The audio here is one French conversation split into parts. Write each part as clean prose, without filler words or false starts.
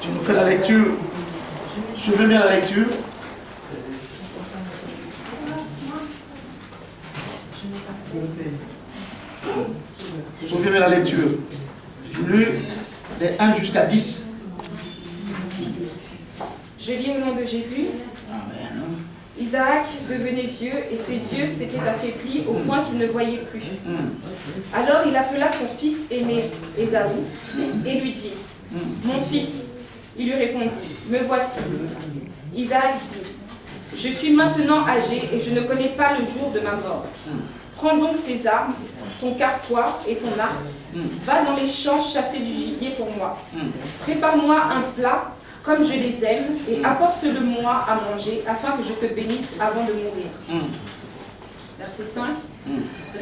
Tu nous fais la lecture. Suivez bien la lecture. Suivez bien la lecture. Tu lis les 1 jusqu'à 10. Je lis au nom de Jésus. Amen. Isaac devenait vieux et ses yeux s'étaient affaiblis au point qu'il ne voyait plus. Alors il appela son fils aîné, Ésaü, et lui dit, « Mon fils. » Il lui répondit, « Me voici. » Isaac dit, « Je suis maintenant âgé et je ne connais pas le jour de ma mort. Prends donc tes armes, ton carquois et ton arc. Va dans les champs chasser du gibier pour moi. Prépare-moi un plat comme je les aime, et apporte-le-moi à manger, afin que je te bénisse avant de mourir. » Verset 5.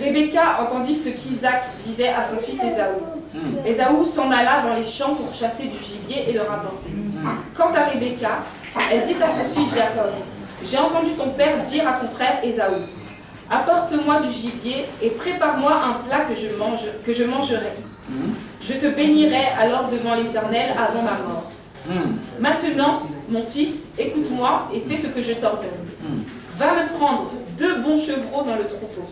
Rebecca entendit ce qu'Isaac disait à son fils Ésaü. Ésaü s'en alla dans les champs pour chasser du gibier et le rapporter. Quant à Rebecca, elle dit à son fils Jacob, « J'ai entendu ton père dire à ton frère Ésaü, apporte-moi du gibier et prépare-moi un plat que je mangerai. Je te bénirai alors devant l'Éternel avant ma mort. Maintenant, mon fils, écoute-moi et fais ce que je t'ordonne. Va me prendre 2 bons chevreaux dans le troupeau.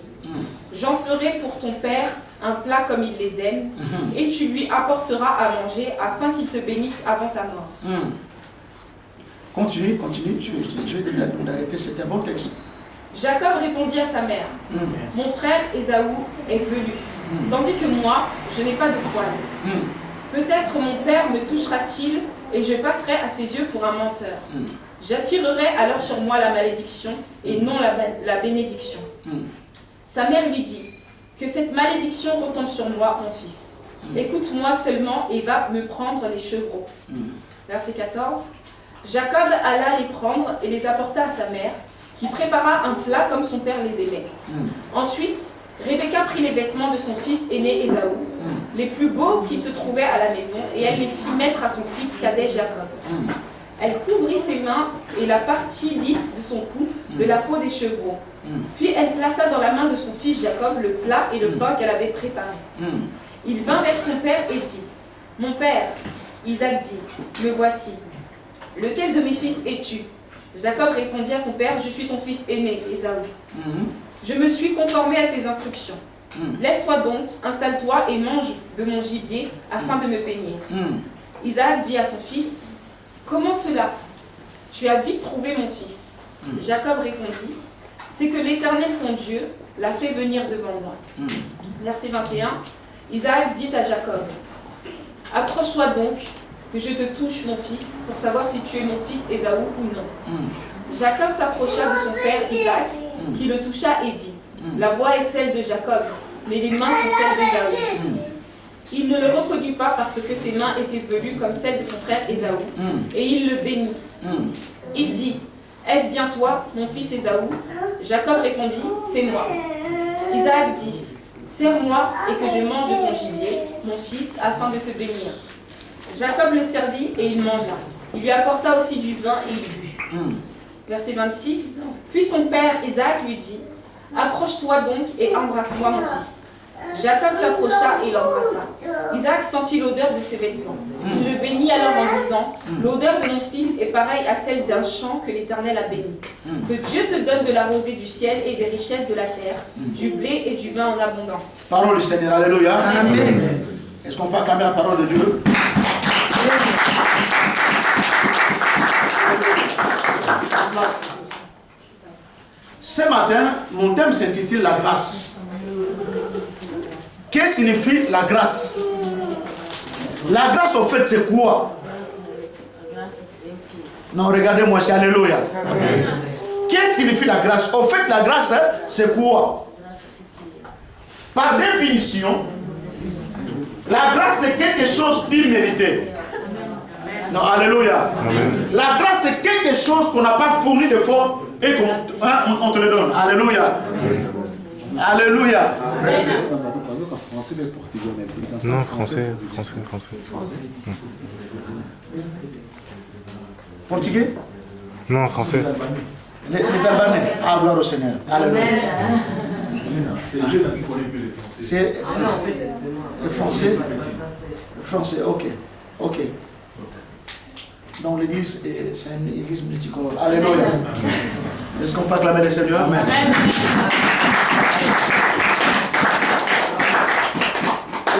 J'en ferai pour ton père un plat comme il les aime, et tu lui apporteras à manger afin qu'il te bénisse avant sa mort. Continue. Je vais arrêter, c'est un bon texte. Jacob répondit à sa mère, mon frère Ésaü est velu, tandis que moi, je n'ai pas de poil. Peut-être mon père me touchera-t-il et je passerai à ses yeux pour un menteur. J'attirerai alors sur moi la malédiction et non la bénédiction. Sa mère lui dit, que cette malédiction retombe sur moi, mon fils. Écoute-moi seulement et va me prendre les chevreaux. Verset 14. Jacob alla les prendre et les apporta à sa mère, qui prépara un plat comme son père les aimait. Ensuite, Rebecca prit les vêtements de son fils aîné Ésaü, les plus beaux qui se trouvaient à la maison, et elle les fit mettre à son fils cadet Jacob. Elle couvrit ses mains et la partie lisse de son cou de la peau des chevreaux. Puis elle plaça dans la main de son fils Jacob le plat et le pain qu'elle avait préparé. Il vint vers son père et dit, « Mon père. » Isaac dit, « Me voici. Lequel de mes fils es-tu » Jacob répondit à son père, « Je suis ton fils aîné, Ésaü. Je me suis conformé à tes instructions. Lève-toi donc, installe-toi et mange de mon gibier afin de me bénir. » Isaac dit à son fils, « Comment cela? Tu as vite trouvé mon fils. » Jacob répondit, « C'est que l'Éternel ton Dieu l'a fait venir devant moi. » Verset 21, Isaac dit à Jacob, « Approche-toi donc, que je te touche mon fils, pour savoir si tu es mon fils Ésaü ou non. » Jacob s'approcha de son père Isaac, qui le toucha et dit, « La voix est celle de Jacob, mais les mains sont celles d'Ésaü. » Il ne le reconnut pas parce que ses mains étaient velues comme celles de son frère Ésaü, et il le bénit. Il dit, « Est-ce bien toi, mon fils Ésaü ?» Jacob répondit, « C'est moi. » Isaac dit, « Sers-moi et que je mange de ton gibier, mon fils, afin de te bénir. » Jacob le servit et il mangea. Il lui apporta aussi du vin et il but. Verset 26. Puis son père Isaac lui dit, « Approche-toi donc et embrasse-moi mon fils. » Jacob s'approcha et l'embrassa. Isaac sentit l'odeur de ses vêtements. Il le bénit alors en disant, « L'odeur de mon fils est pareille à celle d'un champ que l'Éternel a béni. Que Dieu te donne de la rosée du ciel et des richesses de la terre, du blé et du vin en abondance. » Parole du Seigneur, alléluia. Amen. Est-ce qu'on peut acclamer la parole de Dieu? Ce matin, mon thème s'intitule La grâce. Qu'est-ce que signifie la grâce? La grâce, au fait, c'est quoi? Non, regardez-moi, c'est alléluia. Qu'est-ce que signifie la grâce? Au fait, la grâce, c'est quoi? Par définition, la grâce, c'est quelque chose d'immérité. Non, alléluia. La grâce, c'est quelque chose qu'on n'a pas fourni d'effort et qu'on te le donne. Alléluia. Alléluia. Non, français. Portugais? Non, français. Les Albanais. Ah, gloire au Seigneur. Alléluia. C'est le français. Le français, ok. dans l'église, c'est une église multicolore. Alléluia. Est-ce qu'on peut acclamer le Seigneur? Amen.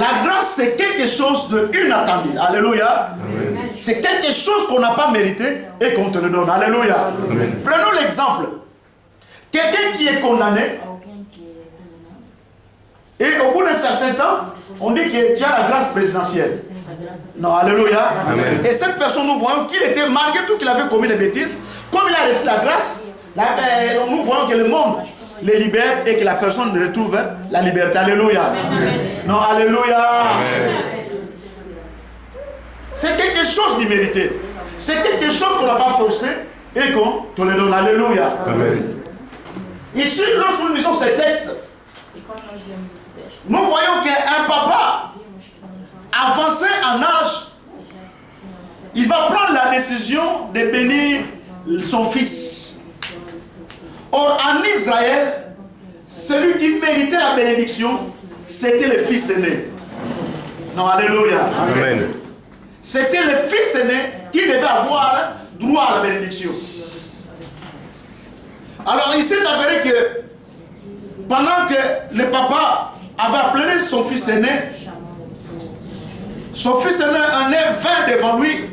La grâce, c'est quelque chose d'inattendu. Alléluia. C'est quelque chose qu'on n'a pas mérité et qu'on te le donne. Alléluia. Amen. Prenons l'exemple. Quelqu'un qui est condamné, et au bout d'un certain temps, on dit que tu as la grâce présidentielle. Non, alléluia. Amen. Et cette personne, nous voyons qu'il était, malgré tout qu'il avait commis des bêtises, comme il a reçu la grâce, nous voyons que le monde les libère et que la personne retrouve la liberté. Alléluia. Amen. Non, alléluia. Amen. C'est quelque chose d'immérité. C'est quelque chose qu'on n'a pas forcé et qu'on te le donne. Alléluia. Amen. Ici, lorsque nous lisons ces textes, nous voyons qu'un papa avancé en âge, il va prendre la décision de bénir son fils. Or, en Israël, celui qui méritait la bénédiction, c'était le fils aîné. Non, alléluia. Amen. C'était le fils aîné qui devait avoir droit à la bénédiction. Alors, il s'est avéré que pendant que le papa avait appelé son fils aîné en est 20 devant lui.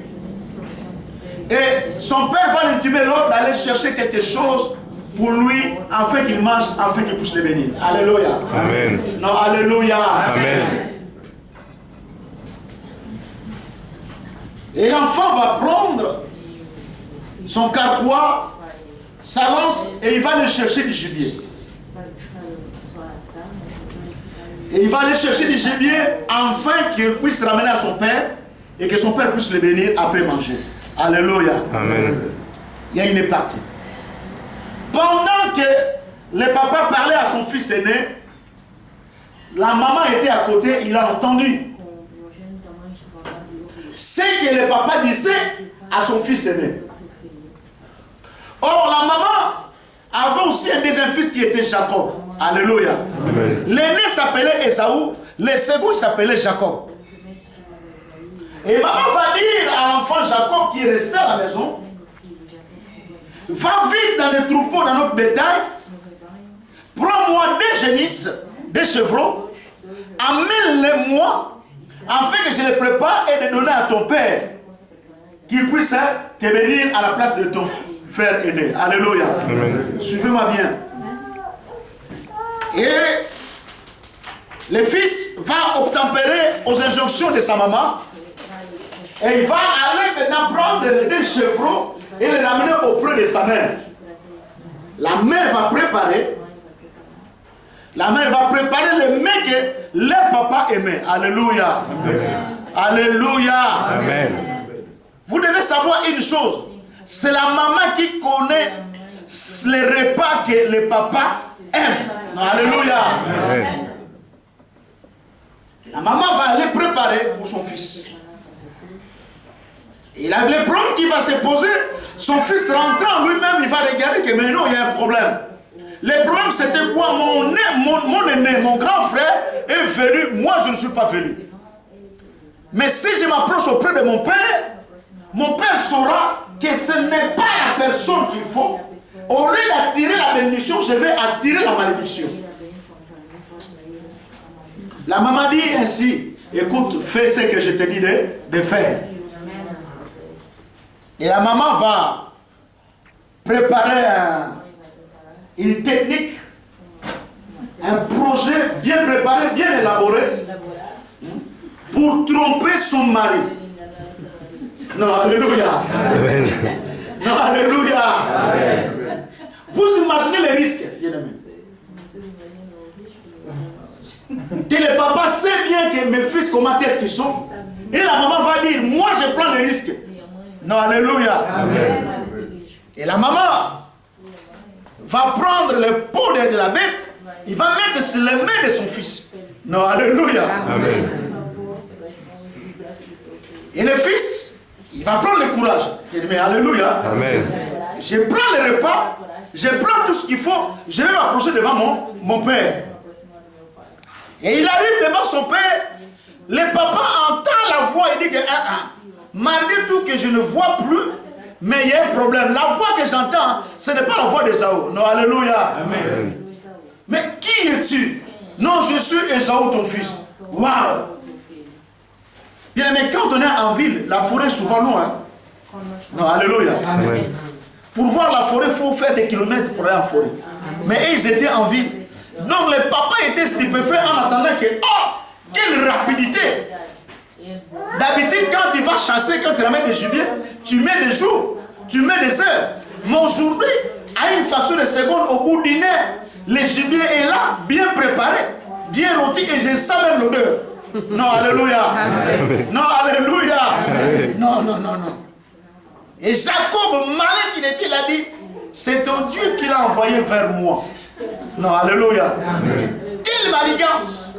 Et son père va lui intimer l'ordre d'aller chercher quelque chose pour lui, afin qu'il mange, afin qu'il puisse le bénir. Alléluia. Amen. Non, alléluia. Amen. Et l'enfant va prendre son carquois, sa lance, et il va aller chercher du gibier. Et il va aller chercher du gibier afin qu'il puisse ramener à son père et que son père puisse le bénir après manger. Alléluia. Amen. Il est parti. Pendant que le papa parlait à son fils aîné, la maman était à côté, il a entendu ce que le papa disait à son fils aîné. Or, la maman avait aussi un deuxième fils qui était Jacob. Alléluia. L'aîné s'appelait Esaü, le second il s'appelait Jacob. Et maman va dire à l'enfant Jacob qui est resté à la maison, va vite dans les troupeaux, dans notre bétail, prends-moi des génisses, des chevreaux, amène-les-moi, afin que je les prépare et les donner à ton père, qu'il puisse te bénir à la place de ton frère aîné. Alléluia. Suivez-moi bien. Et le fils va obtempérer aux injonctions de sa maman. Et il va aller maintenant prendre les deux chevreaux et les ramener auprès de sa mère. La mère va préparer. La mère va préparer les mets que leur papa aimait. Alléluia. Amen. Alléluia. Amen. Vous devez savoir une chose. C'est la maman qui connaît les repas que le papa aime. Alléluia. Amen. La maman va aller préparer pour son fils. Et là, le problème qui va se poser, son fils rentrant lui-même, il va regarder que mais non, il y a un problème. Le problème c'était quoi? Mon aîné, mon grand frère est venu, moi je ne suis pas venu. Mais si je m'approche auprès de mon père saura que ce n'est pas la personne qu'il faut. Au lieu d'attirer la bénédiction, je vais attirer la malédiction. La maman dit ainsi, écoute, fais ce que je te dis de faire. Et la maman va préparer une technique, un projet bien préparé, bien élaboré pour tromper son mari. Non, alléluia. Amen. Non, alléluia. Amen. Vous imaginez les risques, bien-aimés. Que le papa sait bien que mes fils, comment est-ce qu'ils sont. Et la maman va dire, moi je prends les risques. Non, alléluia. Amen. Et la maman va prendre le pot de la bête, il va mettre sur les mains de son fils. Non, alléluia. Amen. Et le fils, il va prendre le courage. Il dit, mais alléluia. Amen. Je prends le repas, je prends tout ce qu'il faut, je vais m'approcher devant mon père. Et il arrive devant son père, le papa entend la voix et dit que malgré tout que je ne vois plus, mais il y a un problème. La voix que j'entends, ce n'est pas la voix d'Ésaü. Non, alléluia. Amen. Mais qui es-tu? Non, je suis Ésaü, ton fils. Waouh! Bien aimé, quand on est en ville, la forêt est souvent loin. Hein? Non, alléluia. Amen. Pour voir la forêt, il faut faire des kilomètres pour aller en forêt. Mais eux, ils étaient en ville. Donc les papas étaient stupéfaits en attendant que, oh, quelle rapidité! D'habitude, quand tu vas chasser, quand tu ramènes des gibiers, tu mets des jours, tu mets des heures. Mais aujourd'hui, à une fraction de seconde, au bout d'une heure, le gibier est là, bien préparé, bien rôti, et je sens même l'odeur. Non, alléluia. Amen. Non, alléluia. Amen. Non, non, non, non. Et Jacob, malin qu'il était, il a dit, c'est ton Dieu qui l'a envoyé vers moi. Non, alléluia. Amen. Quelle manigance.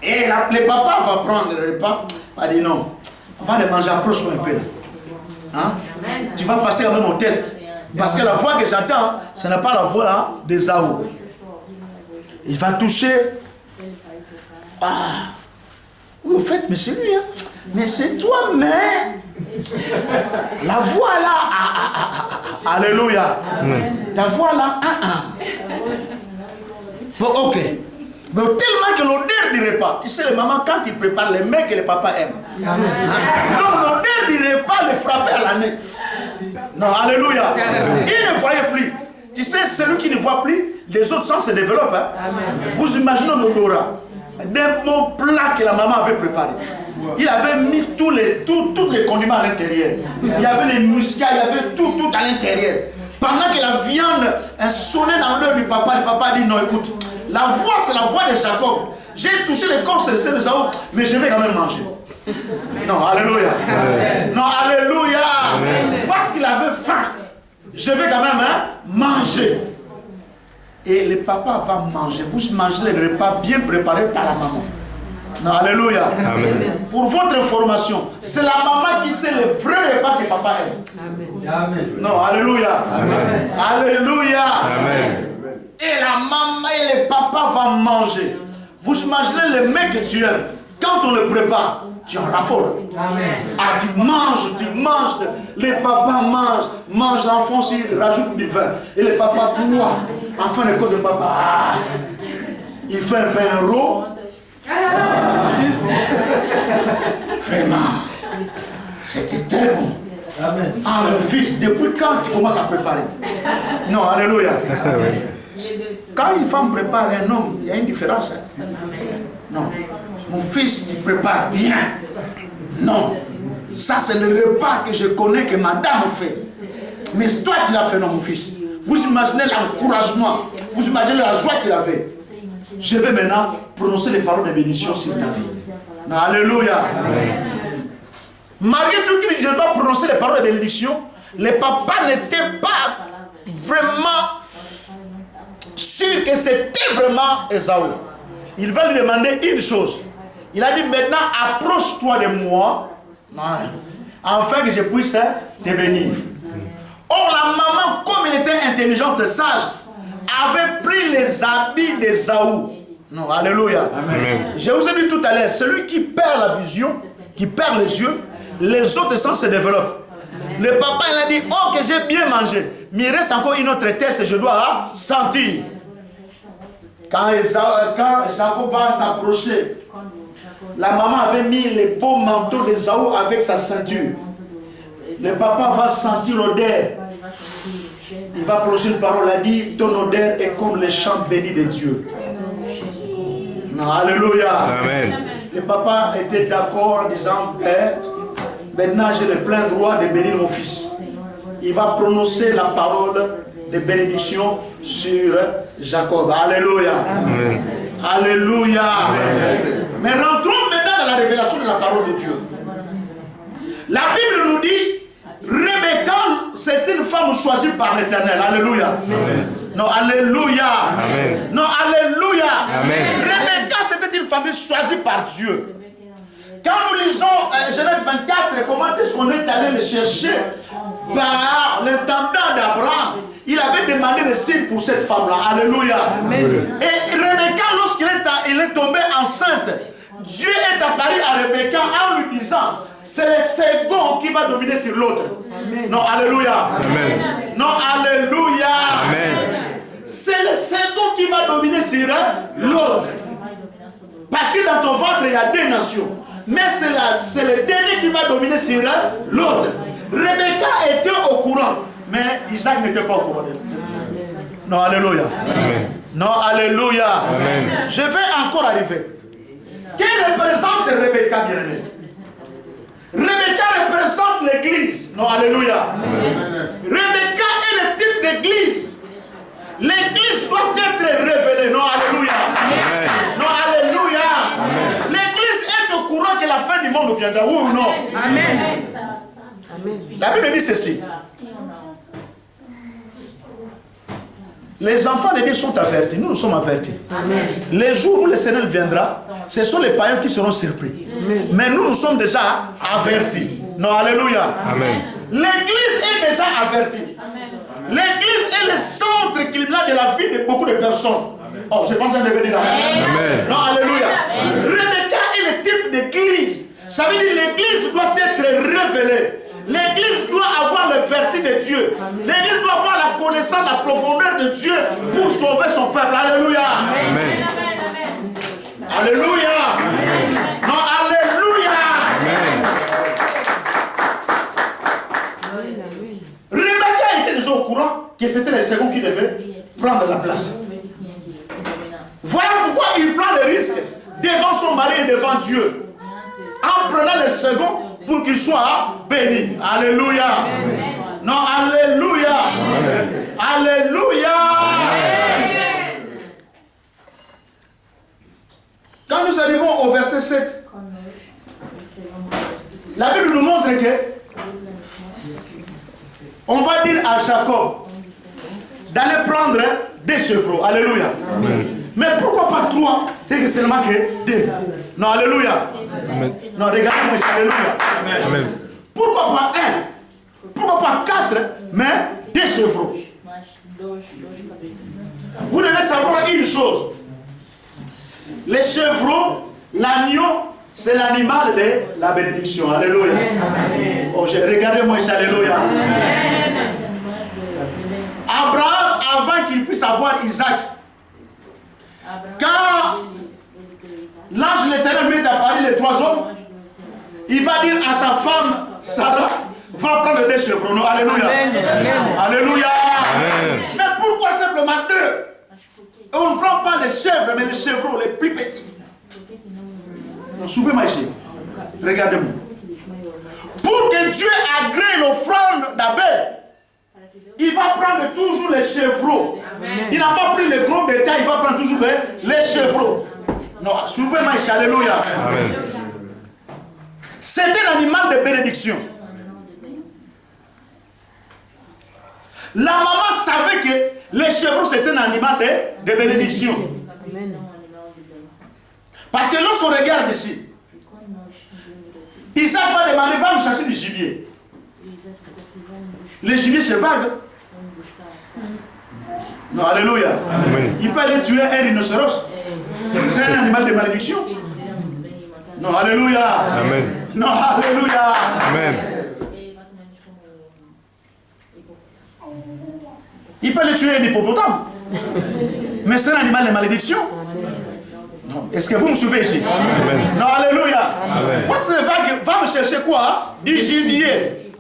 Et le papa va prendre le repas, va dire non, avant de manger, approche-moi un peu là. Hein? Tu vas passer quand même au test. Parce que la voix que j'entends, ce n'est pas la voix hein, d'Ésaü. Il va toucher. Ah, oui, au fait, mais c'est lui. Hein? Mais c'est toi, mais. La voix là. Alléluia. Ta voix là. Bon, ok. Mais tellement que l'odeur du repas, tu sais, les mamans, quand ils préparent les mets que les papas aiment. Hein? Donc l'odeur du repas les frappait à la nez. Non, alléluia. Il ne voyait plus. Tu sais, celui qui ne voit plus, les autres sens se développent. Hein? Vous imaginez l'odorat d'un bon plat que la maman avait préparé. Il avait mis tous les condiments à l'intérieur. Il y avait les muscats, il y avait tout à l'intérieur. Pendant que la viande sonnait dans l'œil du papa, le papa dit non, écoute. La voix, c'est la voix de Jacob. J'ai touché le corps, c'est le sein de Saoul, mais je vais quand même manger. Non, alléluia. Amen. Non, alléluia. Amen. Parce qu'il avait faim. Je vais quand même manger. Et le papa va manger. Vous mangez le repas bien préparé par la maman. Non, alléluia. Amen. Pour votre information, c'est la maman qui sait le vrai repas que papa aime. Amen. Non, alléluia. Amen. Alléluia. Amen. Et la maman et le papa vont manger. Vous imaginez le mec que tu aimes. Quand on le prépare, tu en raffoles. Amen. Ah, tu manges. Les papas mangent, l'enfant aussi rajoute du vin. Et le papa boit. Enfin, le corps de papa, il fait un pain rond. Vraiment, c'était très bon. Amen. Ah, mon fils, depuis quand tu commences à préparer? Non, alléluia. Quand une femme prépare un homme, il y a une différence. Hein? Non. Mon fils, tu prépares bien. Non. Ça, c'est le repas que je connais que madame fait. Mais toi, tu l'as fait, non, mon fils. Vous imaginez l'encouragement. Vous imaginez la joie qu'il avait. Je vais maintenant prononcer les paroles de bénédiction sur ta vie. Non, alléluia. Malgré tout, je dois prononcer les paroles de bénédiction. Les papas n'étaient pas vraiment sûr que c'était vraiment Ésaü. Il va lui demander une chose. Il a dit maintenant approche-toi de moi afin que je puisse te bénir. Or la maman, comme elle était intelligente et sage, avait pris les habits d'Ésaü. Non, alléluia. Amen. Je vous ai dit tout à l'heure, celui qui perd la vision, qui perd les yeux, les autres sens se développent. Le papa il a dit, oh que j'ai bien mangé, mais il reste encore une autre test et je dois sentir. Quand Jacob va s'approcher, la maman avait mis le beau manteau d'Ésaü avec sa ceinture. Le papa va sentir l'odeur. Il va prononcer une parole, il a dit, ton odeur est comme les champs bénis de Dieu. Non, alléluia. Amen. Le papa était d'accord en disant, Père, maintenant j'ai le plein droit de bénir mon fils. Il va prononcer la parole de bénédiction sur Jacob. Alléluia. Amen. Alléluia. Amen. Mais rentrons maintenant dans la révélation de la parole de Dieu. La Bible nous dit, Rebecca, c'est une femme choisie par l'Éternel. Alléluia. Amen. Non, alléluia. Amen. Non, alléluia. Amen. Rebecca, c'était une femme choisie par Dieu. Quand nous lisons Genèse 24, comment est-ce qu'on est allé le chercher par l'intendant d'Abraham, il avait demandé des signes pour cette femme-là. Alléluia. Amen. Et Rebecca, lorsqu'il est tombée enceinte, Dieu est apparu à Rebecca en lui disant, c'est le second qui va dominer sur l'autre. Non, alléluia. Amen. Non, alléluia. Amen. C'est le second qui va dominer sur l'autre. Parce que dans ton ventre, il y a deux nations. Mais c'est le dernier qui va dominer sur l'autre. Rebecca était au courant, mais Isaac n'était pas au courant. Non, alléluia. Amen. Non, alléluia. Amen. Je vais encore arriver. Qui représente Rebecca, bien-aimé? Rebecca représente l'église. Non, alléluia. Amen. Rebecca est le type d'église. L'église doit être révélée. Non, alléluia. Amen. Non, alléluia. L'église est au courant que la fin du monde viendra. Oui ou non? Amen. La Bible dit ceci. Les enfants de Dieu sont avertis. Nous sommes avertis. Amen. Les jours où le Seigneur viendra, ce sont les païens qui seront surpris. Amen. Mais nous sommes déjà avertis. Non, alléluia. Amen. L'église est déjà avertie. L'église est le centre criminel de la vie de beaucoup de personnes. Oh, je pense que je devais dire amen. Amen. Non, alléluia. Rebecca est le type d'église. Ça veut dire que l'église doit être révélée. L'église doit avoir le vertu de Dieu. L'église doit avoir la connaissance, la profondeur de Dieu pour sauver son peuple. Alléluia. Amen. Alléluia. Non, alléluia. Rebecca était déjà au courant que c'était le second qui devait prendre la place. Voilà pourquoi il prend le risque devant son mari et devant Dieu. En prenant le second pour qu'il soit béni. Alléluia. Non, alléluia. Alléluia. Quand nous arrivons au verset 7, la Bible nous montre que on va dire à Jacob d'aller prendre des chevreaux. Alléluia. Mais pourquoi pas 3? C'est que seulement que 2. Non, alléluia. Amen. Non, regardez-moi, alléluia. Amen. Pourquoi pas 1? Pourquoi pas 4? Mais des chevreaux. Vous devez savoir une chose. Les chevreaux, l'agneau, c'est l'animal de la bénédiction. Alléluia. Oh, regardez-moi ici, alléluia. Abraham, avant qu'il puisse avoir Isaac, quand l'ange de l'Éternel met à Paris les 3 hommes, il va dire à sa femme, Sarah, va prendre des chevreaux. Non, alléluia. Alléluia. Amen. Mais pourquoi simplement 2? On ne prend pas les chèvres, mais les chevreaux, les plus petits. Suivez-moi ici. Regardez-moi. Pour que Dieu agrée l'offrande d'Abel, il va prendre toujours les chevreaux. Il n'a pas pris les gros bétails, il va prendre toujours les chevreaux. Non, suivez-moi ici. Alléluia. Amen. C'est un animal de bénédiction. La maman savait que les chevreaux c'était un animal de bénédiction. Parce que lorsqu'on regarde ici, Isaac va demander, va me chercher du gibier. Le gibier c'est vague. Non, alléluia. Amen. Il peut aller tuer un rhinocéros. C'est un animal de malédiction. Non, alléluia. Amen. Non, alléluia. Amen. Il peut aller tuer un hippopotame. Mais c'est un animal de malédiction. Est-ce que vous me suivez ici? Amen. Non, alléluia. Amen. Parce que va me chercher quoi? Du gibier.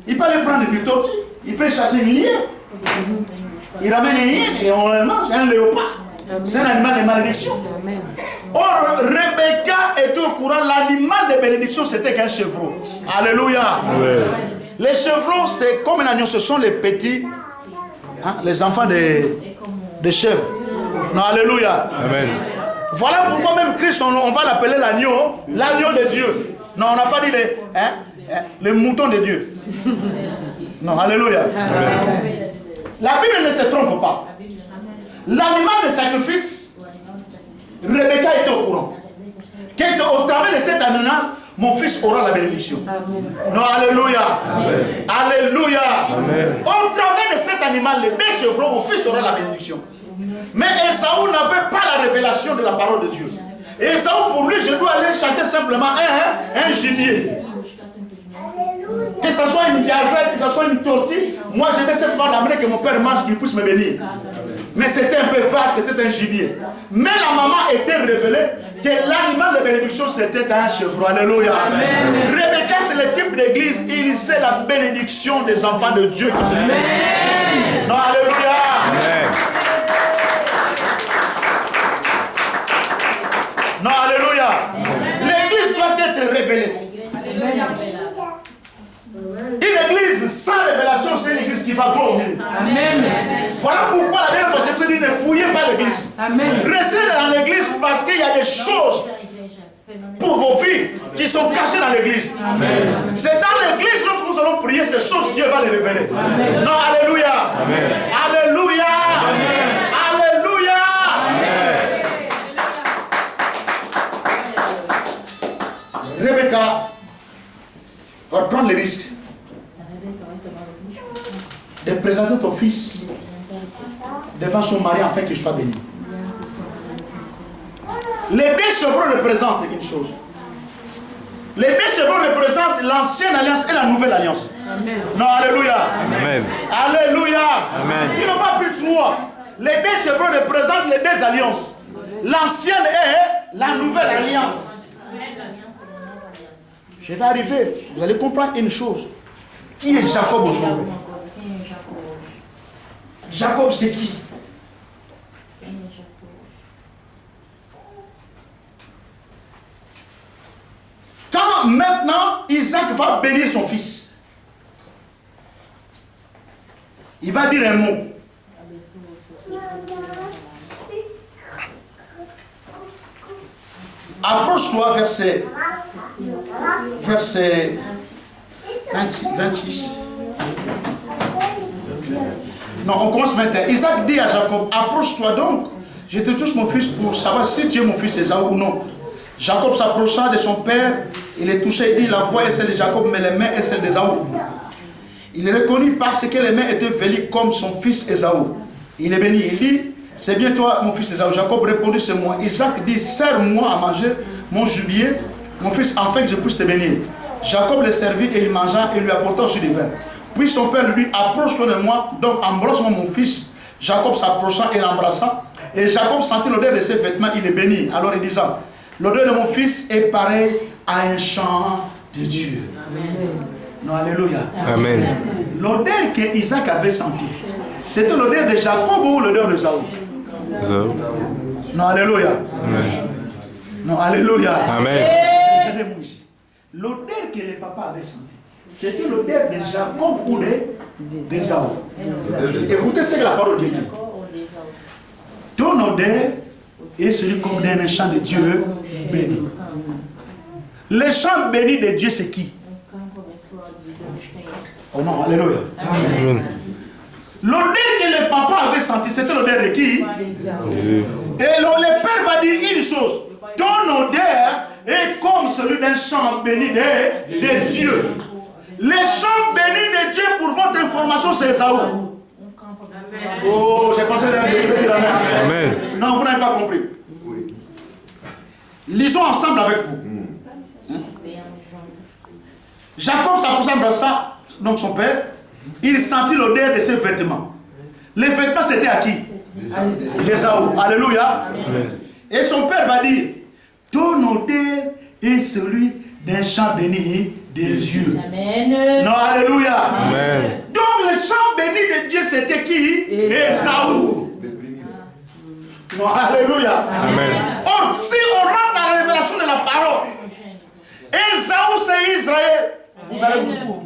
Il peut aller prendre du tortue. Il peut chasser une hyène. Il ramène une hyène et on le mange. Un léopard. C'est un animal de malédiction. Or, Rebecca était au courant, l'animal de bénédiction, c'était qu'un chevreau. Alléluia. Amen. Les chevreaux, c'est comme un agneau, ce sont les petits, hein, les enfants des chèvres. Non, alléluia. Amen. Voilà pourquoi même Christ, on va l'appeler l'agneau de Dieu. Non, on n'a pas dit les moutons de Dieu. Non, alléluia. La Bible ne se trompe pas. L'animal de sacrifice, Rebecca était au courant. Au travers de cet animal, mon fils aura la bénédiction. Non, alléluia. Amen. Alléluia. Amen. Au travers de cet animal, les 2 chevreaux, mon fils aura la bénédiction. Mais Esaü n'avait pas la révélation de la parole de Dieu. Et Esaü, pour lui, je dois aller chasser simplement un gibier. Que ce soit une gazelle, que ce soit une tortue, moi je vais simplement l'amener que mon père mange, qu'il puisse me bénir. Mais c'était un peu vague, c'était un gibier. Mais la maman était révélée que l'animal de bénédiction c'était un chevreau. Alléluia. Amen. Rebecca, c'est le type d'église, il sait la bénédiction des enfants de Dieu qui se bénissent. Non, alléluia. Amen. Non, alléluia. L'église doit être révélée. Alléluia. Une église sans révélation, c'est une église qui va dormir. Amen. Voilà pourquoi la dernière fois, je te dis, ne fouillez pas l'église. Restez dans l'église parce qu'il y a des choses pour vos filles qui sont cachées dans l'église. C'est dans l'église que nous allons prier ces choses, Dieu va les révéler. Amen. Non, alléluia. Amen. Alléluia. Amen. Alléluia. Amen. Rebecca va prendre le risque de présenter ton fils devant son mari afin qu'il soit béni. Les deux chevrons représentent une chose. Les deux chevrons représentent l'ancienne alliance et la nouvelle alliance. Amen. Non, alléluia. Amen. Alléluia. Amen. Ils n'ont pas pris trois. Les deux chevrons représentent les deux alliances. L'ancienne et la nouvelle alliance. Je vais arriver. Vous allez comprendre une chose. Qui est Jacob aujourd'hui? Jacob, c'est qui? Quand maintenant Isaac va bénir son fils, il va dire un mot. Approche-toi, verset 26. Non, on commence maintenant. Isaac dit à Jacob, approche-toi donc, je te touche mon fils pour savoir si tu es mon fils Ésaü ou non. Jacob s'approcha de son père, il le toucha, il dit, la voix est celle de Jacob, mais les mains est celle d'Ésaü. Il le reconnut parce que les mains étaient velies comme son fils Ésaü. Il est béni, il dit, c'est bien toi mon fils Ésaü. Jacob répondit, c'est moi. Isaac dit, sers-moi à manger mon gibier, mon fils, afin que je puisse te bénir. Jacob le servit et il mangea et lui apporta aussi du vin. Puis son père lui dit, approche-toi de moi, donc embrasse-moi mon fils. Jacob s'approcha et l'embrassa. Et Jacob sentit l'odeur de ses vêtements, il est béni. Alors il disait, l'odeur de mon fils est pareille à un chant de Dieu. Amen. Non, alléluia. Amen. L'odeur que Isaac avait sentie, c'était l'odeur de Jacob ou l'odeur de Saül? Non, alléluia. Amen. Non, alléluia. Amen. Regardez-moi ici. L'odeur que le papa avait sentie, c'était l'odeur de Jacob ou d'Ésaü. Écoutez ce que la parole de Dieu dit. Ton odeur est celui comme d'un chant de Dieu béni. Le chant béni de Dieu, c'est qui? Oh non, alléluia. Amen. L'odeur que le papa avait senti, c'était l'odeur de qui? Et le père va dire une chose. Ton odeur est comme celui d'un chant béni de Dieu. Les chants bénis de Dieu, pour votre information, c'est Ésaü. Oh, j'ai pensé à dire Amen. Non, vous n'avez pas compris. Lisons ensemble avec vous. Jacob s'approcha de ça, donc son père. Il sentit l'odeur de ses vêtements. Les vêtements, c'était à qui? Ésaü. Alléluia. Amen. Et son père va dire, ton odeur est celui d'un chant béni de Dieu. Amen. Non, alléluia. Amen. Donc le chant béni de Dieu, c'était qui? Ésaü. Non, alléluia. Amen. Or, si on rentre dans la révélation de la parole, Ésaü c'est Israël, vous allez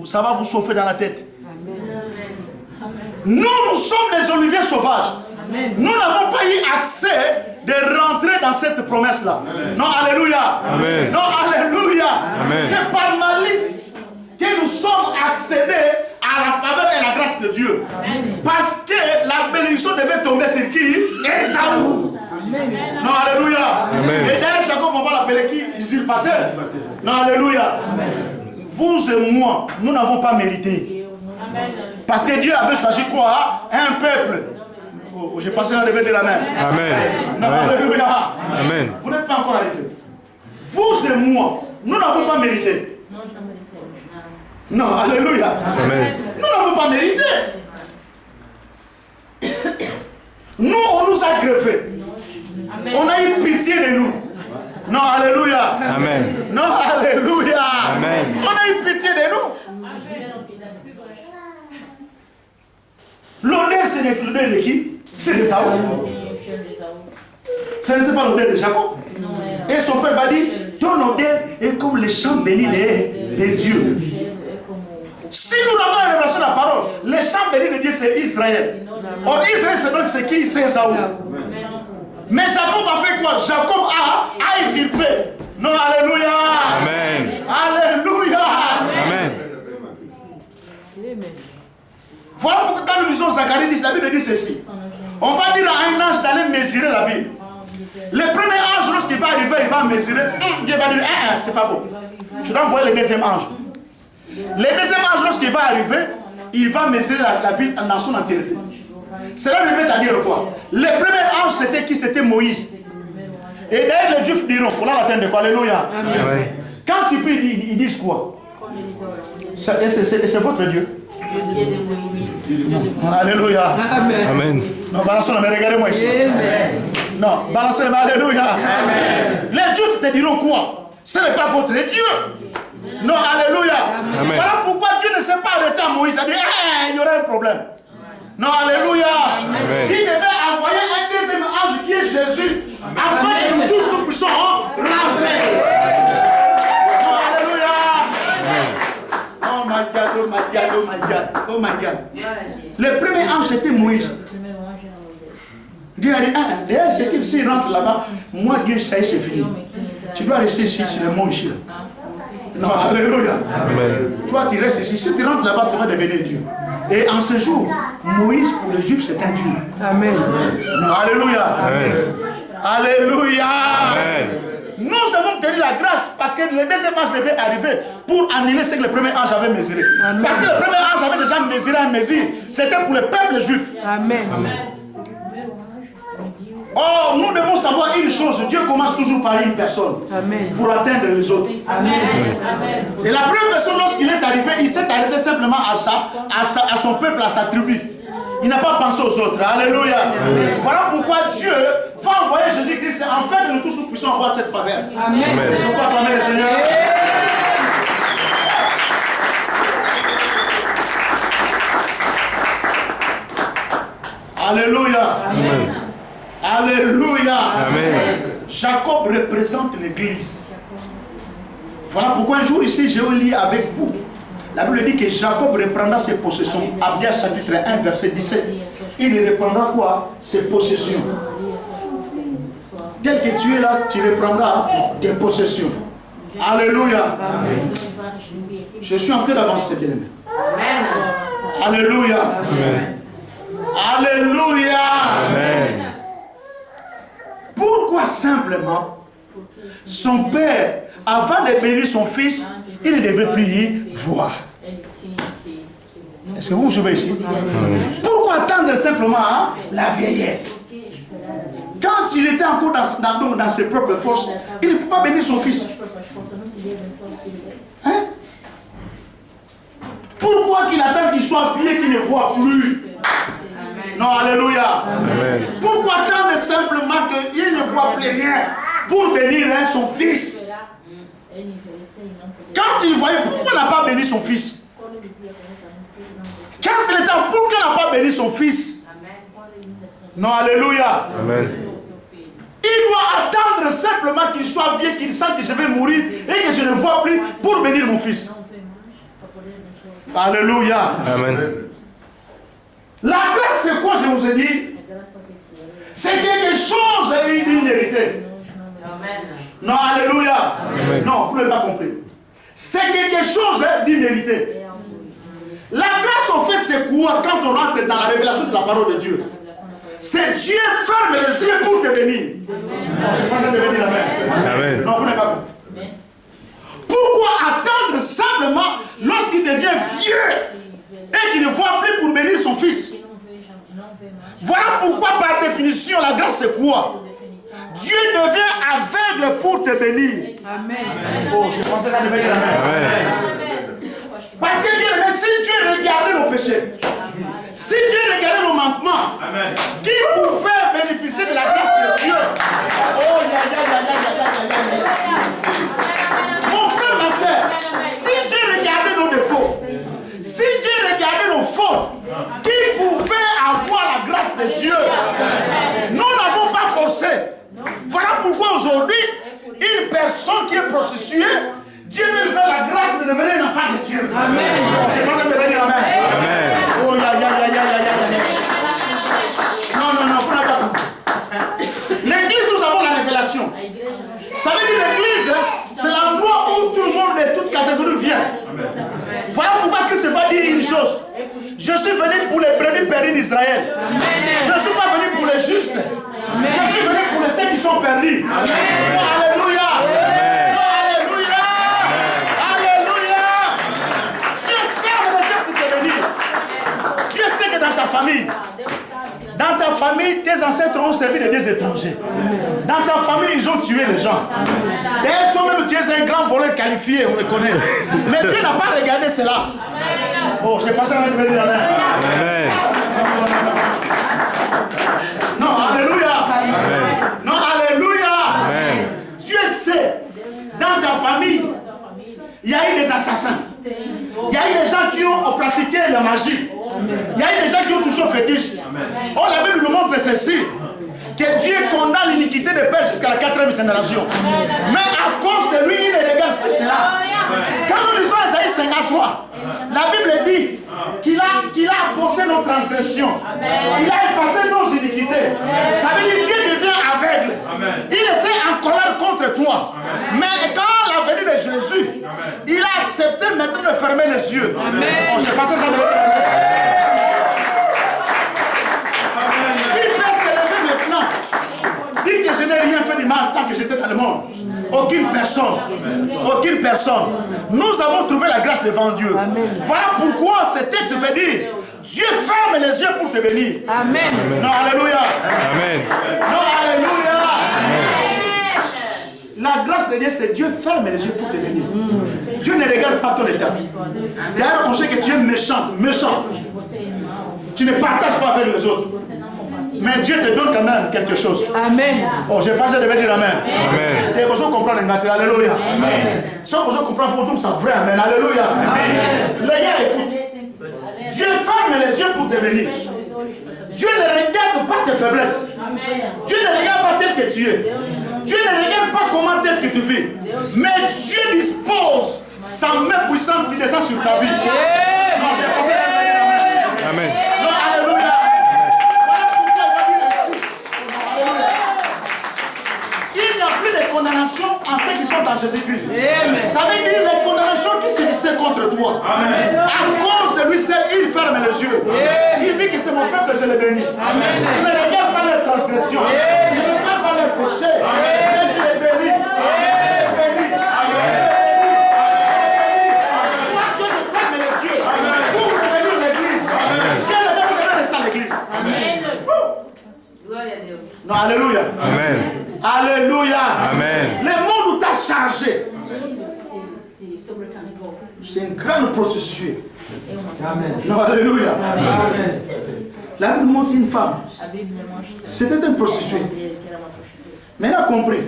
ça va vous chauffer dans la tête. Nous sommes des oliviers sauvages. Amen. Nous n'avons pas eu accès de rentrer dans cette promesse-là. Non, alléluia. Amen. Non, alléluia. C'est par malice que nous sommes accédés à la faveur et la grâce de Dieu. Amen. Parce que la bénédiction devait tomber sur qui? Ésaü. Non, alléluia. Amen. Et d'ailleurs, chacun va l'appeler qui? Usurpateur. Non, alléluia. Amen. Vous et moi, nous n'avons pas mérité. Amen. Parce que Dieu avait choisi quoi? Un peuple. Oh, j'ai pensé à lever de la main. Amen. Non, alléluia. Amen. Vous n'êtes pas encore arrivé. Vous et moi, nous n'avons pas mérité. Non, alléluia. Amen. Nous n'avons pas mérité. Nous, on nous a greffés. On a eu pitié de nous. Non, alléluia. Amen. Non, alléluia. Amen. On a eu pitié de nous. L'honneur, c'est l'honneur de qui? C'est de Saoul. Ce n'était pas l'honneur de Jacob. Et son père va dire, ton honneur est comme les champs bénis de Dieu. Si nous avons la révélation de la parole, les champs bénis de Dieu, c'est Israël. Or, Israël, c'est donc c'est qui? C'est Saoul. Mais Jacob a fait quoi? Jacob a usurpé. Non, alléluia. Amen. Alléluia. Amen. Voilà pourquoi quand nous lisons Zacharie 10, la Bible dit ceci. On va dire à un ange d'aller mesurer la ville. Le premier ange, lorsqu'il va arriver, il va mesurer. Dieu va dire, c'est pas beau. Je dois envoyer le deuxième ange. Le deuxième ange, lorsqu'il va arriver, il va mesurer la ville dans son entièreté. Cela revient à dire quoi? Le premier ange, c'était qui? C'était Moïse. Et d'ailleurs, les Juifs diront, pour l'atteindre de quoi? Alléluia. Amen. Quand tu pries, ils disent quoi? C'est votre Dieu. Alléluia. Amen. Non, balancez-le, mais regardez-moi ici. Non, balancez-le, mais alléluia. Amen. Les Juifs te diront quoi? Ce n'est pas votre Dieu. Non, alléluia. Amen. Voilà pourquoi Dieu ne s'est pas arrêté à Moïse. Il a dit, il y aura un problème. Non, alléluia. Amen. Il devait envoyer un deuxième ange qui est Jésus, afin que nous tous nous puissions rentrer. Non, alléluia. Oh my God, oh my God, oh my God, oh my God. Le premier ange c'était Moïse. Dieu a dit, d'ailleurs, c'est que s'il rentre là-bas, moi Dieu, ça y est, c'est fini. Tu dois rester ici, c'est le mont ici. Là. Non, alléluia. Amen. Toi, tu restes ici. Si tu rentres là-bas, tu vas devenir Dieu. Et en ce jour, Moïse, pour les Juifs, c'est un Dieu. Amen. Non, alléluia. Amen. Alléluia. Amen. Nous avons tenu la grâce parce que le deuxième ange devait arriver pour annuler ce que le premier ange avait mesuré. Amen. Parce que le premier ange avait déjà mesuré un mesure. C'était pour le peuple juif. Amen. Oh, nous devons savoir une chose. Dieu commence toujours par une personne. Amen. Pour atteindre les autres. Amen. Et la première personne, lorsqu'il est arrivé, il s'est arrêté simplement à son peuple, à sa tribu. Il n'a pas pensé aux autres. Alléluia. Voilà pourquoi Dieu va envoyer Jésus-Christ afin que nous tous nous puissions avoir cette faveur. Amen. Est-ce qu'on peut acclamer le Seigneur? Alléluia. Amen. Alléluia. Amen. Jacob représente l'église. Voilà pourquoi un jour ici, je vais lire avec vous. La Bible dit que Jacob reprendra ses possessions. Abdias chapitre 1, verset 17. Il reprendra quoi? Ses possessions. Tel que tu es là, tu reprendras tes possessions. Alléluia. Amen. Je suis en train d'avancer, bien aimé. Alléluia. Amen. Alléluia. Amen. Pourquoi simplement son père, avant de bénir son fils, il ne devait plus y voir? Est-ce que vous me suivez ici? Pourquoi attendre simplement la vieillesse? Quand il était encore dans ses propres forces, il ne peut pas bénir son fils. Hein? Pourquoi qu'il attend qu'il soit vieux qu'il ne voit plus? Non, alléluia. Amen. Pourquoi attendre simplement qu'il ne voit plus rien pour bénir son fils? Quand il voyait, pourquoi il n'a pas béni son fils? Quand c'est le temps, pourquoi il n'a pas béni son fils? Non, alléluia. Amen. Il doit attendre simplement qu'il soit vieux, qu'il sente que je vais mourir et que je ne vois plus pour bénir mon fils. Alléluia. Amen. La grâce, c'est quoi, je vous ai dit? C'est quelque chose d'inhérité. Non, alléluia. Amen. Non, vous ne l'avez pas compris. C'est quelque chose d'inhérité. La grâce, au fait, c'est quoi? Quand on rentre dans la révélation de la parole de Dieu, c'est Dieu ferme les yeux pour te bénir. Non, je pense que je vais dire amen. Amen. Non, vous n'avez pas compris. Pourquoi attendre simplement lorsqu'il devient vieux et qu'il ne voit plus pour bénir son fils? Voilà pourquoi par définition la grâce c'est quoi? Dieu devient aveugle pour te bénir. Amen. Oh, je pensais qu'on devait dire amen. Parce que Dieu, si Dieu regardait nos péchés, si Dieu regardait nos manquements, qui pouvait bénéficier de la grâce de Dieu? Oh, mon frère, ma soeur, si Dieu regardait nos défauts, si Dieu regardait nos fautes, qui pouvait avoir la grâce de Dieu? Nous n'avons pas forcé. Voilà pourquoi aujourd'hui, une personne qui est prostituée, Dieu veut lui faire la grâce de devenir un enfant de Dieu. Amen. Je pense que de devenir amen. Amen. Oh, non, vous n'avez pas compris. L'église, nous avons la révélation. Ça veut dire l'église, c'est l'endroit où tout le monde de toute catégorie vient. Voilà pourquoi Christ va dire une chose. Je suis venu pour les brebis perdus d'Israël. Je ne suis pas venu pour les justes. Je suis venu pour ceux qui sont perdus. Oh, alléluia. Alléluia. Alléluia. Dieu ferme les yeux pour te bénir. Dieu sait que dans ta famille, tes ancêtres ont servi de des étrangers. Dans ta famille, ils ont tué les gens. D'ailleurs, toi-même, tu es un grand voleur qualifié, on le connaît. Mais Dieu n'a pas regardé cela. Oh, je n'ai pas ça à me dire amen. Non, alléluia. Non, alléluia. Dieu sait, dans ta famille, il y a eu des assassins. Il y a eu des gens qui ont pratiqué la magie. Il y a eu des gens qui ont touché au fétiche. Oh, la Bible nous montre ceci. Que Dieu condamne l'iniquité des pères jusqu'à la 4e génération. Mais à cause de lui, il ne regarde pas cela. Quand nous lisons Isaïe 53, la Bible dit qu'il a apporté nos transgressions. Il a effacé nos iniquités. Ça veut dire que Dieu devient aveugle. Il était en colère contre toi. Mais quand la venue de Jésus, il a accepté maintenant de fermer les yeux. Oh, je pense que ça veut dire que je n'ai rien fait de mal tant que j'étais dans le monde. Aucune personne. Aucune personne. Nous avons trouvé la grâce devant Dieu. Voilà pourquoi ce texte veut dire Dieu ferme les yeux pour te bénir. Amen. Non, alléluia. Amen. Non, alléluia. La grâce de Dieu, c'est Dieu ferme les yeux pour te bénir. Dieu ne regarde pas ton état. D'ailleurs, on sait que tu es méchant. Tu ne partages pas avec les autres. Mais Dieu te donne quand même quelque chose. Amen. Oh, je pense que je devais dire amen. Amen. Tu as besoin de comprendre le matin. Alléluia. Amen. Si on a besoin de comprendre, il faut que ça vrai. Amen. Alléluia. Amen. Les gars, écoute. Dieu ferme les yeux pour te bénir. Dieu ne regarde pas tes faiblesses. Dieu ne regarde pas tel que tu es. Dieu ne regarde pas comment est-ce que tu vis. Mais Dieu dispose sa main puissante qui descend sur ta vie. Non, j'ai pensé que je devais dire amen. Amen. Non, alléluia. Il n'y a plus de condamnation en ceux qui sont dans Jésus-Christ. Ça veut dire les condamnations qui s'élissaient contre toi. Amen. À cause de lui seul, il ferme les yeux. Il dit que c'est mon peuple, je le bénis. Je ne regarde pas les transgressions. Je ne regarde pas les péchés. Mais je les bénis. Moi, Dieu je ferme les yeux pour bénir l'église. Dieu ne veut pas rester à l'église. Non, alléluia. Amen. Alléluia. Amen. Le monde où tu as chargé. C'est une grande prostituée. Amen. Non, alléluia. Amen. La Bible nous montre une femme. C'était une prostituée. Mais elle a compris.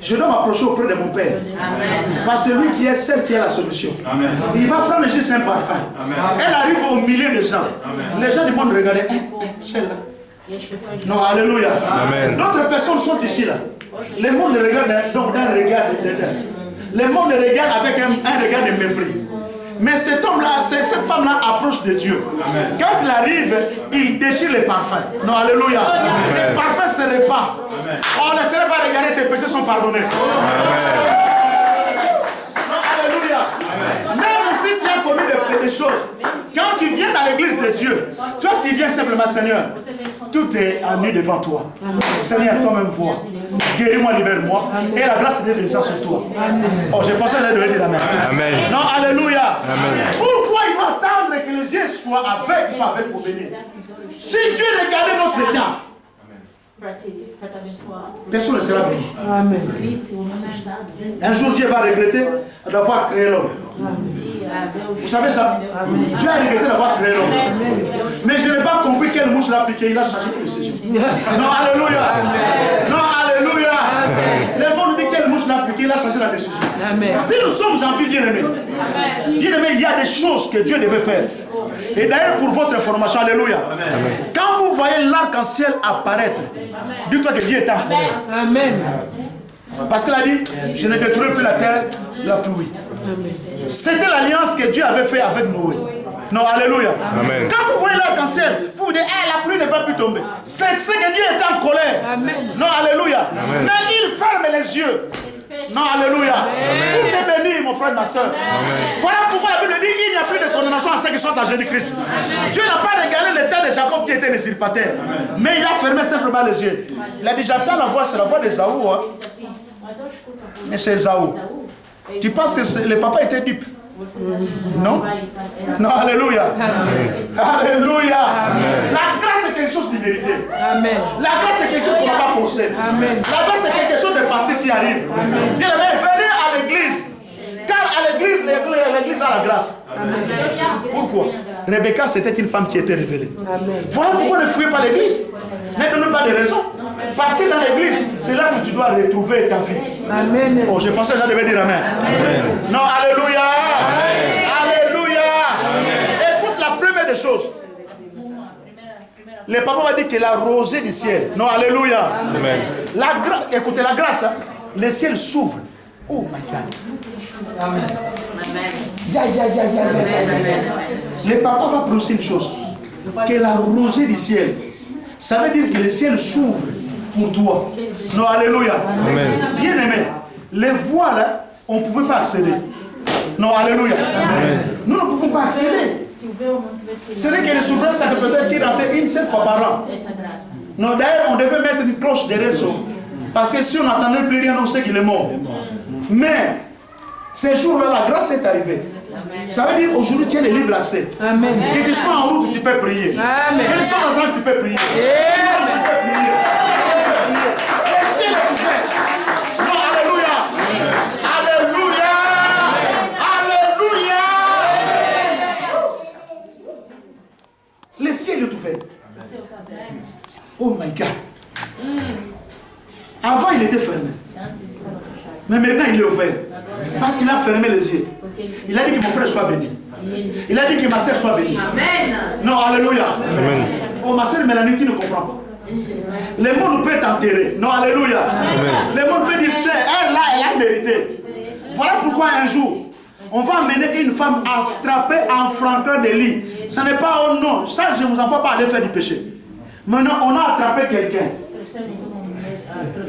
Je dois m'approcher auprès de mon Père. Amen. Parce que c'est lui qui est celle qui est la solution. Amen. Il va prendre juste un parfum. Amen. Elle arrive au milieu des gens. Amen. Les gens du monde regardent. Celle-là. Non, alléluia. D'autres personnes sont ici là. Le monde regarde donc d'un regard dedans. Le monde regarde avec un regard de mépris. Mais cet homme-là, cette femme-là approche de Dieu. Amen. Quand il arrive, il déchire les parfums. Non, alléluia. Les parfums se répandent. Oh, le Seigneur va regarder, tes péchés sont pardonnés. Amen. Non, alléluia. Amen. Même si tu as commis des choses, quand tu viens dans l'église de Dieu, toi tu viens simplement, Seigneur, tout est à nu devant toi. Seigneur, toi-même vois. Guéris-moi, libère-moi. Et la grâce de Dieu descend sur toi. Oh, j'ai pensé à dire amen. Amen. Non, alléluia. Amen. Pourquoi il doit attendre que les yeux soient avec pour bénir. Si Dieu regardait notre état, personne ne sera béni. Un jour, Dieu va regretter d'avoir créé l'homme. Vous savez ça? Dieu a regretté d'avoir créé l'homme. Mais je n'ai pas compris quelle mouche l'a piqué. Il a changé de décision. Non, alléluia. Non, alléluia. Le monde dit quelle mouche l'a piqué. Il a changé la décision. Si nous sommes en vie bien-aimés, il y a des choses que Dieu devait faire. Et d'ailleurs, pour votre information, alléluia. Quand vous voyez l'arc-en-ciel apparaître, dites-toi que Dieu est en colère. Amen. Parce qu'il a dit, je ne détruirai plus la terre, la pluie. C'était l'alliance que Dieu avait fait avec Noé. Non, alléluia. Amen. Quand vous voyez l'arc-en-ciel, vous vous dites, la pluie ne va plus tomber. C'est que Dieu est en colère. Amen. Non, alléluia. Amen. Mais il ferme les yeux. Non, alléluia. Tout est béni, mon frère, ma soeur. Voilà pourquoi la Bible dit qu'il n'y a plus de condamnation à ceux qui sont en Jésus-Christ. Dieu n'a pas regardé l'état de Jacob qui était usurpateur. Mais il a fermé simplement les yeux. Il a dit, j'attends la voix, c'est la voix d'Ésaü. Hein. Mais c'est Ésaü. Tu penses que le papa était dupe? Non? Non, alléluia. Alléluia. La grâce est quelque chose d'immérité. Amen. La grâce est quelque chose qu'on n'a pas forcé. Amen. La grâce est quelque chose de facile qui arrive. Bien aimé, venez à l'église. Car à l'église a la grâce. Amen. Pourquoi? Rebecca, c'était une femme qui était révélée. Amen. Voilà pourquoi ne fouillez pas l'église. Ne donne pas de raison. Parce que dans l'église, c'est là que tu dois retrouver ta vie. Amen. Oh, je pensais que j'en devais dire amen. Amen. Non, alléluia. Amen. Alléluia. Amen. Écoute la première des choses. Le papa va dire que la rosée du ciel. Non, alléluia. Amen. Écoutez la grâce. Hein? Le ciel s'ouvre. Oh my God. Amen. Le papa va prononcer une chose. Que la rosée du ciel. Ça veut dire que le ciel s'ouvre pour toi. Non, alléluia. Amen. Bien aimé, les voies là, on ne pouvait pas accéder. Non, alléluia. Amen. Nous ne pouvons pas accéder. C'est vrai que les souverains sacrificateurs qui rentraient une seule fois par an. Non, d'ailleurs, on devait mettre une cloche derrière ça. Parce que si on n'entendait plus rien, on sait qu'il est mort. Mais, ces jours-là, la grâce est arrivée. Ça veut dire aujourd'hui tu as le libre accès. Amen. Que tu sois en route, tu peux prier. Amen. Que tu sois dans un, tu peux prier. Amen. Le ciel est ouvert. Non, alléluia. Alléluia. Alléluia. Le ciel est ouvert. Oh my God. Avant il était fermé. Mais maintenant il est ouvert. Parce qu'il a fermé les yeux. Il a dit que mon frère soit béni. Il a dit que ma soeur soit bénie. Amen. Non, alléluia. Amen. Oh, ma soeur Mélanie, tu ne comprends pas. Le monde peut t'enterrer. Non, alléluia. Amen. Le monde peut dire, elle là, elle a mérité. Voilà pourquoi un jour, on va amener une femme attrapée en flanqueur de lit. Ce n'est pas au nom. Ça, je ne vous envoie pas aller faire du péché. Maintenant, on a attrapé quelqu'un.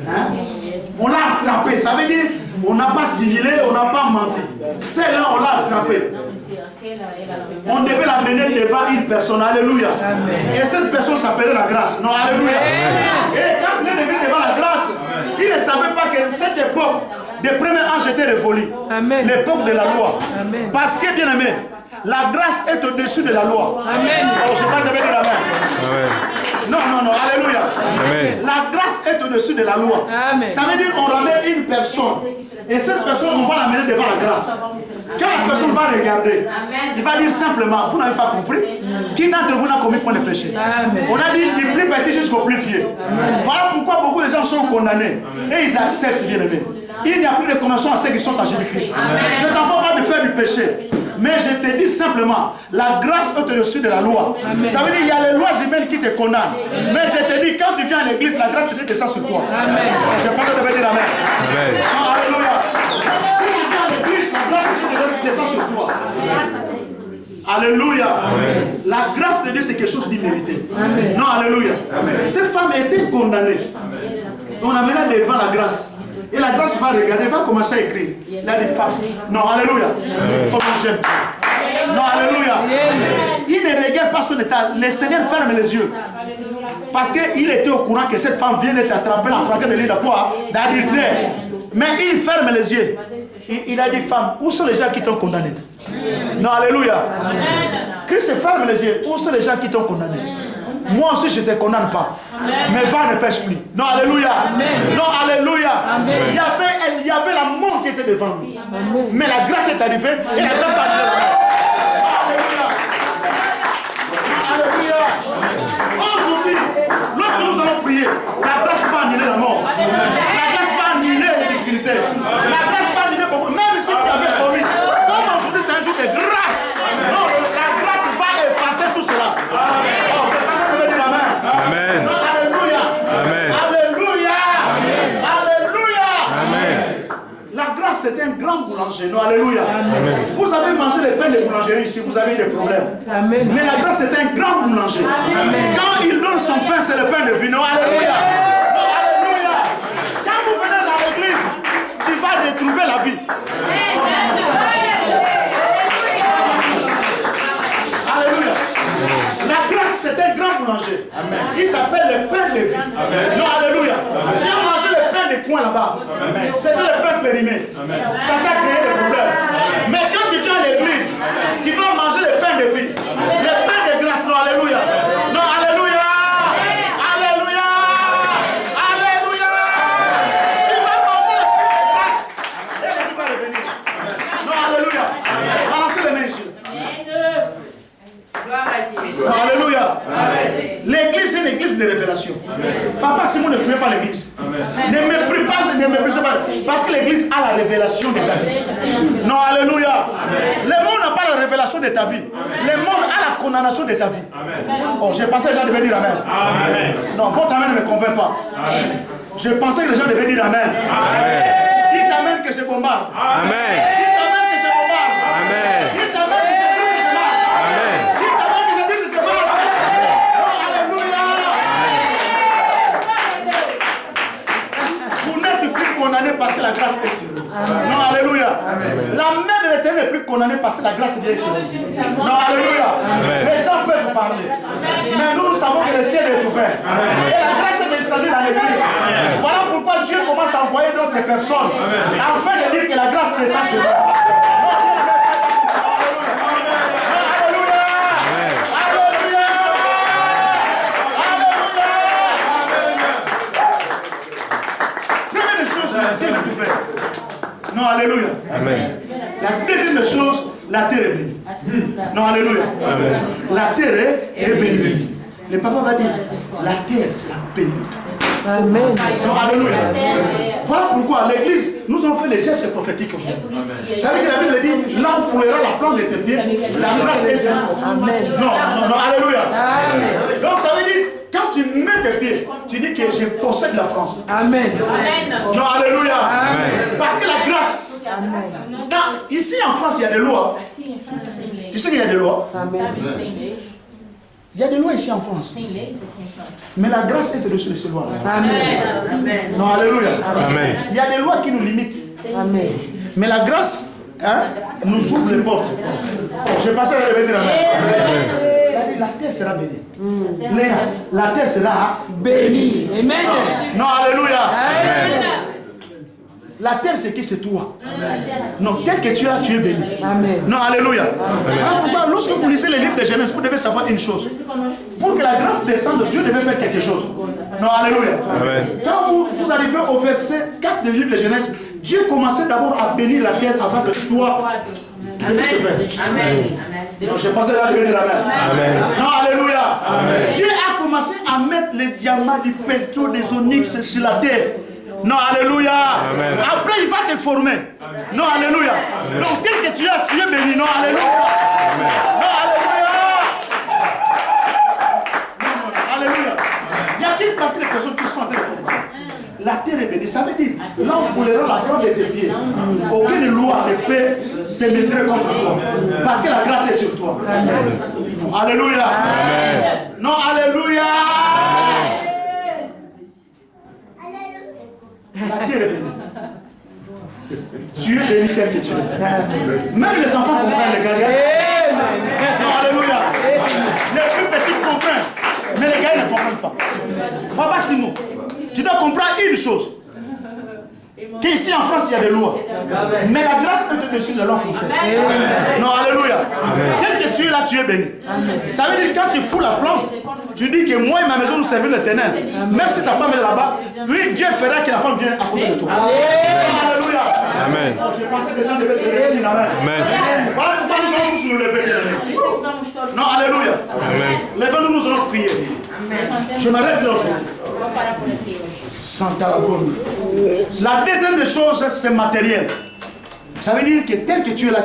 Hein? On l'a attrapé. Ça veut dire, on n'a pas simulé, on n'a pas menti. Celle-là, on l'a attrapé. On devait l'amener devant une personne. Alléluia. Amen. Et cette personne s'appelait la grâce. Non, alléluia. Amen. Et quand il est venu devant la grâce, il ne savait pas que cette époque des premiers anges était révolue. L'époque de la loi. Amen. Parce que, bien aimé, la grâce est au-dessus de la loi. Amen. Oh, je parle de dire amen. Amen. Non, non, non, alléluia. Amen. La grâce est au-dessus de la loi. Amen. Ça veut dire qu'on ramène une personne. Et cette personne, on va l'amener devant la grâce. Quand la personne va regarder, il va dire simplement, vous n'avez pas compris. Qui d'entre vous n'a commis point de péché? Amen. On a dit du plus petit jusqu'au plus vieux. Voilà pourquoi beaucoup de gens sont condamnés. Et ils acceptent, bien aimé. Il n'y a plus de condamnation à ceux qui sont en Jésus-Christ. Je ne t'envoie pas de faire du péché. Mais je te dis simplement, la grâce est au-dessus de la loi. Amen. Ça veut dire qu'il y a les lois humaines qui te condamnent. Amen. Mais je te dis, quand tu viens à l'église, la grâce te descend sur toi. Amen. Je pense que tu devais dire amen. Amen. Ah, alléluia. Si tu viens à l'église, la grâce te descend sur toi. Alléluia. Amen. La grâce de Dieu, c'est quelque chose d'immérité. Non, alléluia. Amen. Cette femme était condamnée. On amène devant la grâce. Et la grâce va regarder, va commencer à écrire. Là, les femmes. Non, alléluia. Oh, j'aime. Non, alléluia. Il ne regarde pas son état. Le Seigneur ferme les yeux. Parce qu'il était au courant que cette femme vient d'être attrapée en flagrant de l'île de quoi? D'adultère. Mais il ferme les yeux. Il a dit, femme, où sont les gens qui t'ont condamné? Non, alléluia. Christ ferme les yeux. Tous les gens qui t'ont condamné. Moi aussi, je ne te condamne pas. Mais va ne pêche plus. Non, alléluia. Non, alléluia. Il y avait la mort qui était devant lui. Mais la grâce est arrivée et la grâce a annulé la mort. Alléluia. Alléluia. Aujourd'hui, lorsque nous allons prier, la grâce va annuler la mort. La grâce va annuler les difficultés. La grâce va annuler beaucoup. Même si tu avais commis, comme aujourd'hui c'est un jour de grâce, non, la grâce va effacer tout cela. Oh, c'est pas ça que je veux dire amen. Amen. Non, alléluia. Amen. Alléluia. Alléluia. Amen. La grâce c'est un grand boulanger. Non, alléluia. Amen. Vous avez mangé les pains de boulangerie ici, vous avez eu des problèmes. Amen. Mais la grâce c'est un grand boulanger. Amen. Quand il donne son pain, c'est le pain de vie. Non, alléluia. Non, alléluia. Quand vous venez dans l'église, tu vas retrouver la vie. Alléluia. La grâce c'est un grand boulanger. Il s'appelle le pain de vie. Non, alléluia. Tu as mangé le pain de coin là-bas. C'était le pain périmé. Ça t'a créé des problèmes. Mais quand tu viens à l'église, tu vas manger le pain de vie. Le pain de grâce. Non, alléluia. Non, alléluia. Alléluia. Alléluia. Tu vas manger le pain de grâce. Et tu vas revenir. Non, alléluia. Balancez les mains ici. Non, alléluia. L'église c'est une église de révélation. Papa Simon ne fuyait pas l'église. Ne méprise pas. Parce que l'église a la révélation de ta vie. Non, alléluia. Le monde n'a pas la révélation de ta vie. Le monde a la condamnation de ta vie. Oh, j'ai pensé que les gens devaient dire amen. Non, votre amen ne me convainc pas. Je pensais que les gens devaient dire amen. Dites amen que je bombarde. Amen. Dites amen que je bombarde. Amen. Dites amen que je dis que je marche. Amen. Dites amen que je dis que je marche. Oh, alléluia. Vous n'êtes plus condamné parce que la grâce est sur vous. Non, alléluia. La main de l'Éternel n'est plus condamnée parce que la grâce est sur vous. Non, alléluia. Les gens peuvent vous parler. Mais nous savons que le ciel est ouvert. Et la grâce est descendue dans l'église. Voilà pourquoi Dieu commence à envoyer d'autres personnes afin de dire que la grâce descend sur vous. La ciel est ouvert. Non, alléluia. Amen. La deuxième chose, la terre est bénie. Non, alléluia. Amen. La terre est bénie. Le papa va dire, la terre sera bénie. Amen. Non, alléluia. Voilà pourquoi l'église, nous avons fait les gestes prophétiques aujourd'hui. Vous savez que la Bible dit, là où fouillera la plante de tes pieds, la grâce est sur toi. Amen. Non, alléluia. Amen. Donc ça veut dire, quand tu mets tes pieds, tu dis que je possède la France. Amen. Non, alléluia. Amen. Parce que la grâce, ici en France, il y a des lois. Tu sais qu'il y a des lois? Amen. Il y a des lois ici en France. Mais la grâce est au-dessus de ces lois. Amen. Non, alléluia. Amen. Il y a des lois qui nous limitent. Amen. Mais la grâce nous ouvre les portes. Je passais à le dire amen. La terre sera bénie. Léa, la terre sera Béni. Amen. Non, alléluia. Amen. La terre, c'est qui? C'est toi. Non, tel que tu es béni. Amen. Non, alléluia. Alors pourquoi, lorsque vous lisez les livres de Genèse, vous devez savoir une chose. Pour que la grâce descende, Dieu devait faire quelque chose. Non, alléluia. Amen. Quand vous arrivez au verset 4 du livre de Genèse, Dieu commençait d'abord à bénir la terre avant que toi Amen. Amen. non, je pensais là de venir amen. Amen. Non, alléluia. Amen. Dieu a commencé à mettre les diamants, du pétrole, des onyx sur la terre. Non, alléluia. Amen. Après, il va te former. Non, alléluia. Donc, tel que tu es béni. Non, alléluia. Non, alléluia. Non, alléluia. Il y a qu'une partie des personnes qui sont en train de comprendre. La terre est bénie. Ça veut dire, là où foulera la plante de tes pieds, aucune loi ne peut se mesurer contre toi. Parce que la grâce est sur toi. Non, alléluia. Amen. Non, alléluia. La terre est bénie. Tu es béni tel que tu es. Même les enfants comprennent les gagas. Non, alléluia. Les plus petits comprennent. Mais les gars ne comprennent pas. Papa Simon, tu dois comprendre une chose. Qu'ici en France, il y a des lois. Mais la grâce est au-dessus de la loi française. Non, alléluia. Tel que tu es là, tu es béni. Ça veut dire que quand tu fous la plante, tu dis que moi et ma maison nous servons l'Éternel. Même si ta femme est là-bas, oui, Dieu fera que la femme vienne à côté de toi. Alléluia. Amen. Je pensais que les gens devaient se lever. Amen. Voilà pourquoi nous allons tous nous lever, bien aimés. Non, alléluia. Amen. Levez-nous, nous allons prier. Je m'arrête là aujourd'hui. Santa la bonne. La deuxième des choses, c'est matériel. Ça veut dire que tel que tu es là,